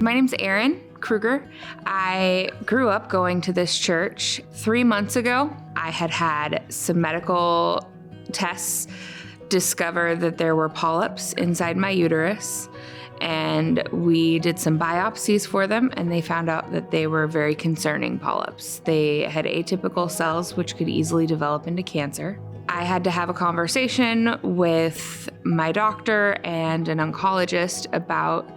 My name's Erin Kruger. I grew up going to this church. 3 months ago, I had some medical tests discover that there were polyps inside my uterus, and we did some biopsies for them, and they found out that they were very concerning polyps. They had atypical cells, which could easily develop into cancer. I had to have a conversation with my doctor and an oncologist about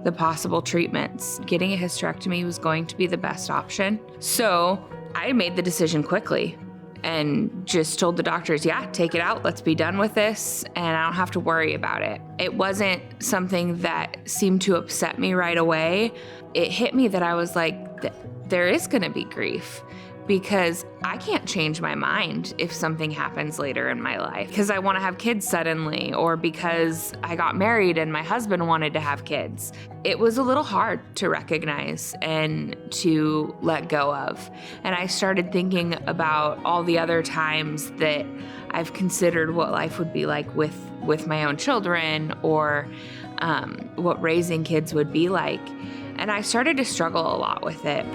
the possible treatments. Getting a hysterectomy was going to be the best option. So I made the decision quickly and just told the doctors, yeah, take it out. Let's be done with this. And I don't have to worry about it. It wasn't something that seemed to upset me right away. It hit me that I was like, there is going to be grief, because I can't change my mind if something happens later in my life because I want to have kids suddenly, or because I got married and my husband wanted to have kids. It was a little hard to recognize and to let go of. And I started thinking about all the other times that I've considered what life would be like with my own children, or what raising kids would be like. And I started to struggle a lot with it.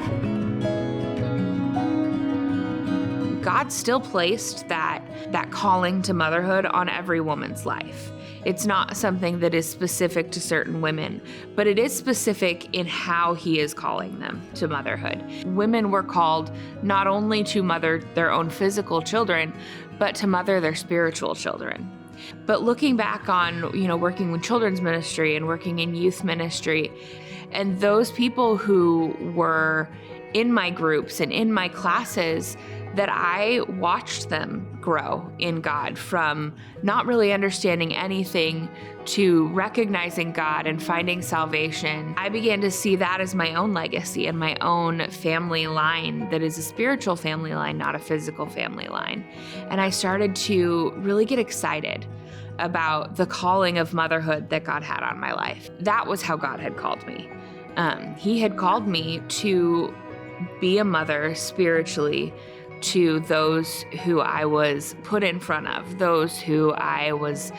God still placed that calling to motherhood on every woman's life. It's not something that is specific to certain women, but it is specific in how He is calling them to motherhood. Women were called not only to mother their own physical children, but to mother their spiritual children. But looking back on, working with children's ministry and working in youth ministry, and those people who were in my groups and in my classes, that I watched them grow in God, from not really understanding anything to recognizing God and finding salvation. I began to see that as my own legacy and my own family line that is a spiritual family line, not a physical family line. And I started to really get excited about the calling of motherhood that God had on my life. That was how God had called me. He had called me to be a mother spiritually to those who I was put in front of, those who I was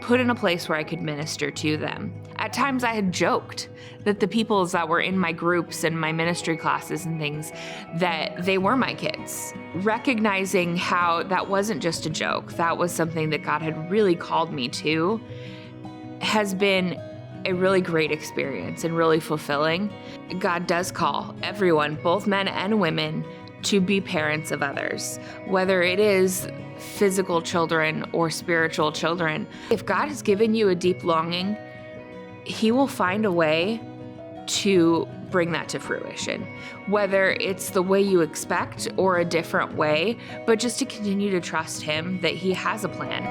put in a place where I could minister to them. At times I had joked that the peoples that were in my groups and my ministry classes and things, that they were my kids. Recognizing how that wasn't just a joke, that was something that God had really called me to, has been a really great experience and really fulfilling. God does call everyone, both men and women, to be parents of others, whether it is physical children or spiritual children. If God has given you a deep longing, He will find a way to bring that to fruition, whether it's the way you expect or a different way, but just to continue to trust Him that He has a plan.